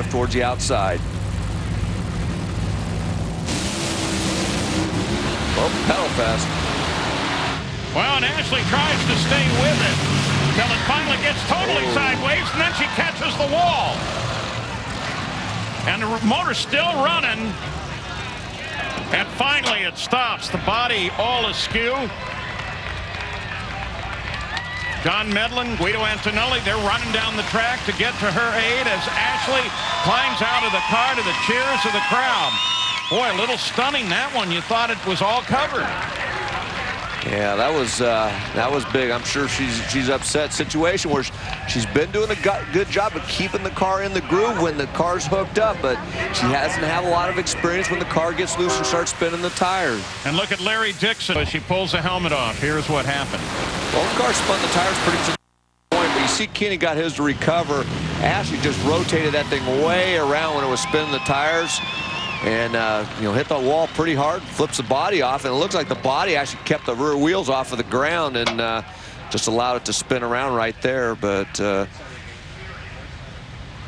towards the outside. Oh, pedal fast. Well, and Ashley tries to stay with it until it finally gets totally sideways, and then she catches the wall. And the motor's still running. And finally it stops. The body all askew. John Medlin, Guido Antonelli, they're running down the track to get to her aid as Ashley climbs out of the car to the cheers of the crowd. Boy, a little stunning, that one. You thought it was all covered. Yeah, that was big. I'm sure she's upset situation where she's been doing a good job of keeping the car in the groove when the car's hooked up, but she hasn't had a lot of experience when the car gets loose and starts spinning the tires. And look at Larry Dixon as she pulls the helmet off. Here's what happened. Well, the car spun the tires pretty to the point, but you see Kenny got his to recover. Ashley just rotated that thing way around when it was spinning the tires. And, hit the wall pretty hard, flips the body off, and it looks like the body actually kept the rear wheels off of the ground and just allowed it to spin around right there. But that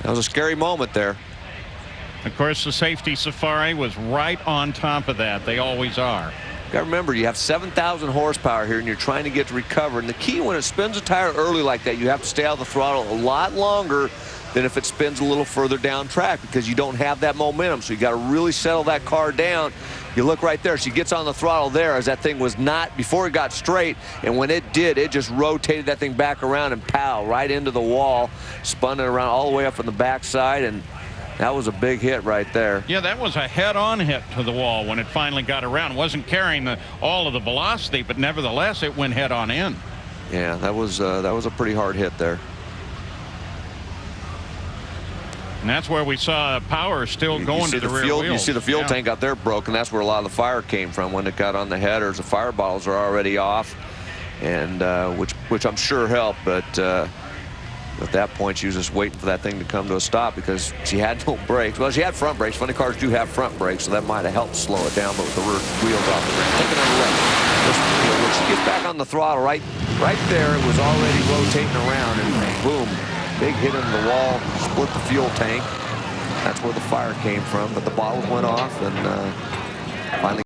was a scary moment there. Of course, the safety safari was right on top of that. They always are. You got to remember, you have 7,000 horsepower here, and you're trying to get to recover. And the key, when it spins a tire early like that, you have to stay out of the throttle a lot longer than if it spins a little further down track, because you don't have that momentum. So you got to really settle that car down. You look right there. She gets on the throttle there as that thing was not before it got straight. And when it did, it just rotated that thing back around and pow, right into the wall, spun it around all the way up from the backside. And that was a big hit right there. Yeah, that was a head-on hit to the wall when it finally got around. It wasn't carrying all of the velocity, but nevertheless, it went head-on in. Yeah, that was a pretty hard hit there. And that's where we saw power still going to the rear wheels. You see the fuel tank out there broken. That's where a lot of the fire came from when it got on the headers. The fire bottles are already off, and which I'm sure helped. But at that point, she was just waiting for that thing to come to a stop because she had no brakes. Well, she had front brakes. Funny cars do have front brakes, so that might have helped slow it down. But with the rear wheels off the ground, taking on the left. When she gets back on the throttle, right there, it was already rotating around, and boom. Big hit into the wall, split the fuel tank. That's where the fire came from, but the bottles went off and finally